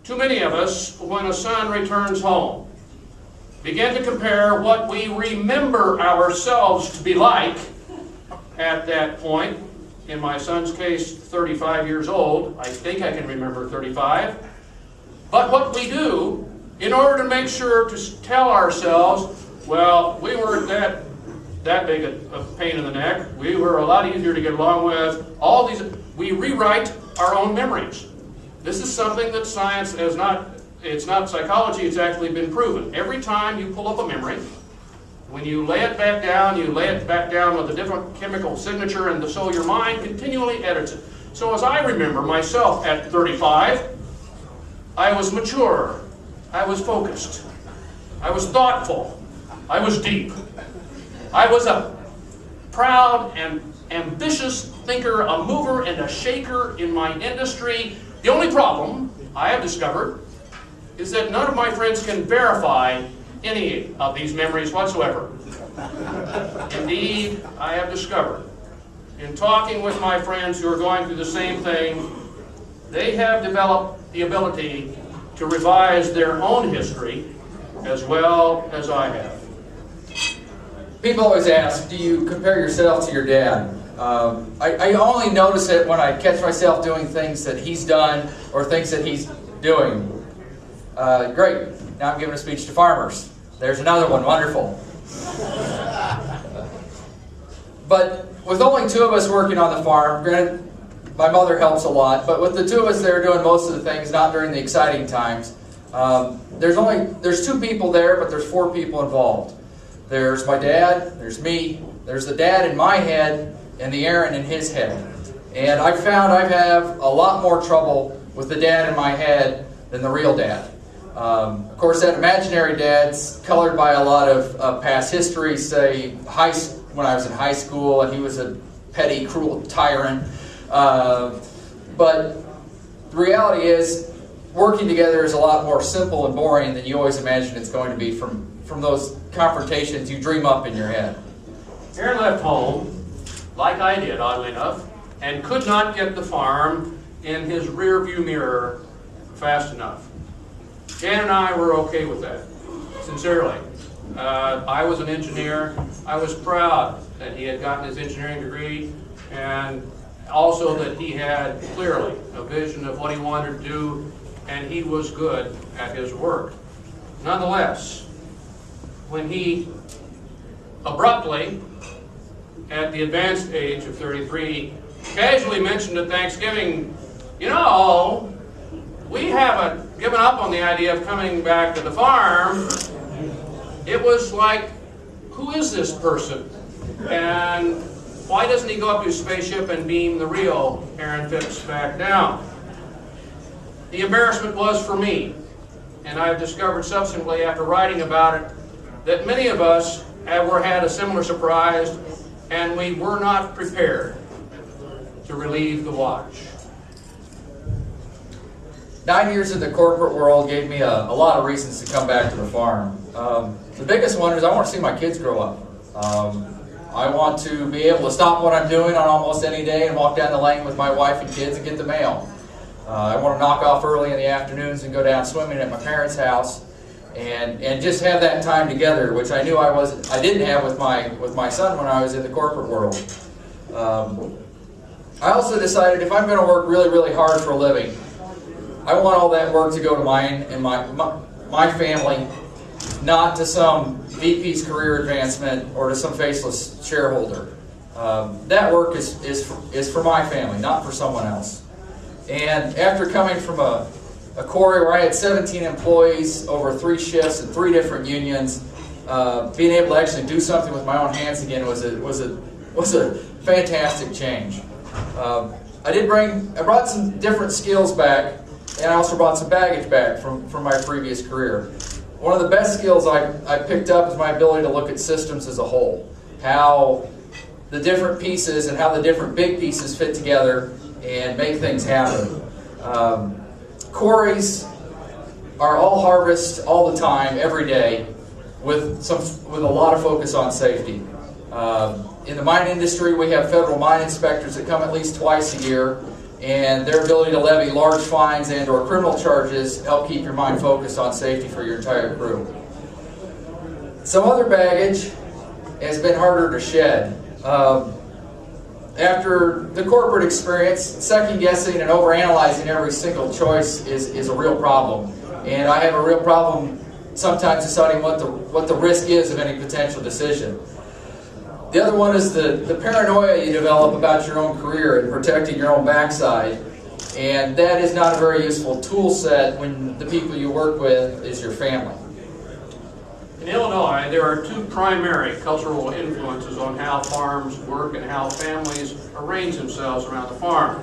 Too many of us, when a son returns home, begin to compare what we remember ourselves to be like at that point. In my son's case, 35 years old. I think I can remember 35. But what we do, in order to make sure to tell ourselves, well, we weren't that big a pain in the neck. We were a lot easier to get along with. All these, we rewrite our own memories. This is something that science has not, it's not psychology, it's actually been proven. Every time you pull up a memory, when you lay it back down, you lay it back down with a different chemical signature, and so your mind continually edits it. So as I remember myself at 35, I was mature, I was focused, I was thoughtful, I was deep. I was a proud and ambitious thinker, a mover and a shaker in my industry. The only problem I have discovered is that none of my friends can verify any of these memories whatsoever. Indeed, I have discovered, in talking with my friends who are going through the same thing, they have developed the ability to revise their own history as well as I have. People always ask, do you compare yourself to your dad? I only notice it when I catch myself doing things that he's done or things that he's doing. Great. Now I'm giving a speech to farmers. There's another one. Wonderful. But with only two of us working on the farm, granted, my mother helps a lot, but with the two of us there doing most of the things, not during the exciting times, there's two people there, but there's four people involved. There's my dad, there's me, there's the dad in my head, and the Aaron in his head. And I've found I have a lot more trouble with the dad in my head than the real dad. Of course, that imaginary dad's colored by a lot of past history, say when I was in high school and he was a petty, cruel tyrant. But the reality is, working together is a lot more simple and boring than you always imagine it's going to be from those confrontations you dream up in your head. Aaron left home, like I did, oddly enough, and could not get the farm in his rear view mirror fast enough. Jan and I were okay with that, sincerely. I was an engineer. I was proud that he had gotten his engineering degree, and also that he had clearly a vision of what he wanted to do, and he was good at his work. Nonetheless, when he abruptly, at the advanced age of 33, casually mentioned at Thanksgiving, you know, we haven't given up on the idea of coming back to the farm, it was like, who is this person? And why doesn't he go up to his spaceship and beam the real Aaron Phipps back down? The embarrassment was for me, and I've discovered subsequently after writing about it that many of us had a similar surprise, and we were not prepared to relieve the watch. 9 years in the corporate world gave me a lot of reasons to come back to the farm. The biggest one is I want to see my kids grow up. I want to be able to stop what I'm doing on almost any day and walk down the lane with my wife and kids and get the mail. I want to knock off early in the afternoons and go down swimming at my parents' house and just have that time together, which I knew I didn't have with my son when I was in the corporate world. I also decided if I'm going to work really, really hard for a living, I want all that work to go to mine and my family, not to some VP's career advancement or to some faceless shareholder. That work is for my family, not for someone else. And after coming from a quarry where I had 17 employees over 3 shifts and 3 different unions, being able to actually do something with my own hands again was a fantastic change. I brought some different skills back, and I also brought some baggage back from my previous career. One of the best skills I picked up is my ability to look at systems as a whole, how the different pieces and how the different big pieces fit together and make things happen. Quarries are all harvest all the time, every day, with a lot of focus on safety. In the mine industry, we have federal mine inspectors that come at least twice a year. and their ability to levy large fines and or criminal charges help keep your mind focused on safety for your entire crew. Some other baggage has been harder to shed. After the corporate experience, second guessing and overanalyzing every single choice is a real problem. And I have a real problem sometimes deciding what the risk is of any potential decision. The other one is the paranoia you develop about your own career and protecting your own backside. And that is not a very useful tool set when the people you work with is your family. In Illinois, there are two primary cultural influences on how farms work and how families arrange themselves around the farm.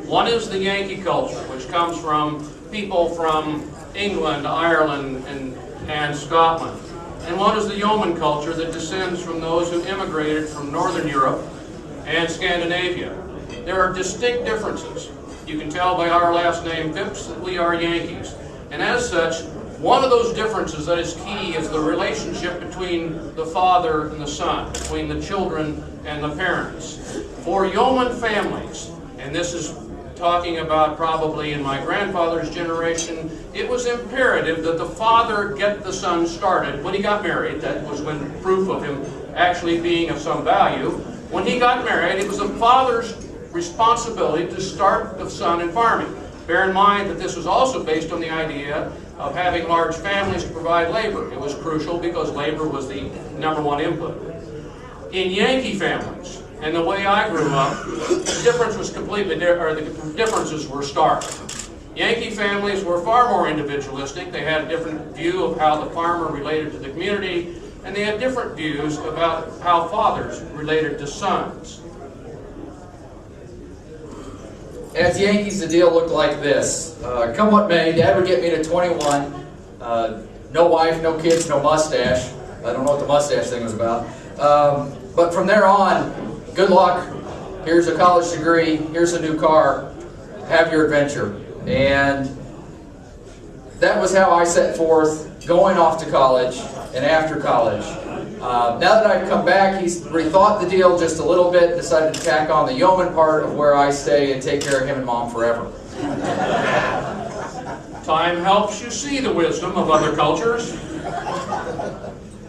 One is the Yankee culture, which comes from people from England, Ireland, and Scotland. And one is the yeoman culture that descends from those who immigrated from Northern Europe and Scandinavia. There are distinct differences. You can tell by our last name, Phipps, that we are Yankees. And as such, one of those differences that is key is the relationship between the father and the son, between the children and the parents. For yeoman families, and this is talking about probably in my grandfather's generation, it was imperative that the father get the son started when he got married. That was when proof of him actually being of some value. When he got married, it was the father's responsibility to start the son in farming. Bear in mind that this was also based on the idea of having large families to provide labor. It was crucial because labor was the #1 input. In Yankee families, and the way I grew up, the difference was completely different, or the differences were stark. Yankee families were far more individualistic. They had a different view of how the farmer related to the community, and they had different views about how fathers related to sons. As Yankees, the deal looked like this. Come what may, Dad would get me to 21. No wife, no kids, no mustache. I don't know what the mustache thing was about. But from there on, good luck. Here's a college degree. Here's a new car. Have your adventure. And that was how I set forth going off to college and after college. Now that I've come back, he's rethought the deal just a little bit, decided to tack on the yeoman part of where I stay and take care of him and Mom forever. Time helps you see the wisdom of other cultures.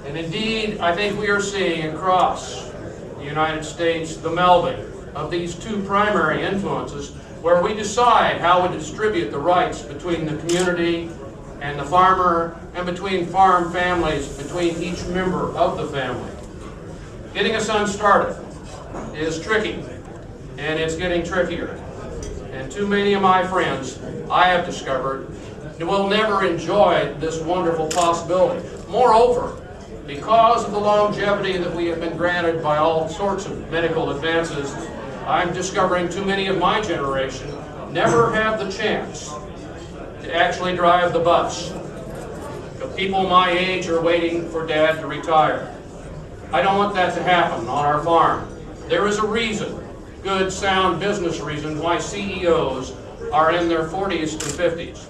And indeed, I think we are seeing across the United States the melding of these two primary influences where we decide how we distribute the rights between the community and the farmer, and between farm families, between each member of the family. Getting a son started is tricky, and it's getting trickier. And too many of my friends, I have discovered, will never enjoy this wonderful possibility. Moreover, because of the longevity that we have been granted by all sorts of medical advances, I'm discovering too many of my generation never have the chance to actually drive the bus. The people my age are waiting for Dad to retire. I don't want that to happen on our farm. There is a reason, good, sound business reason, why CEOs are in their 40s and 50s.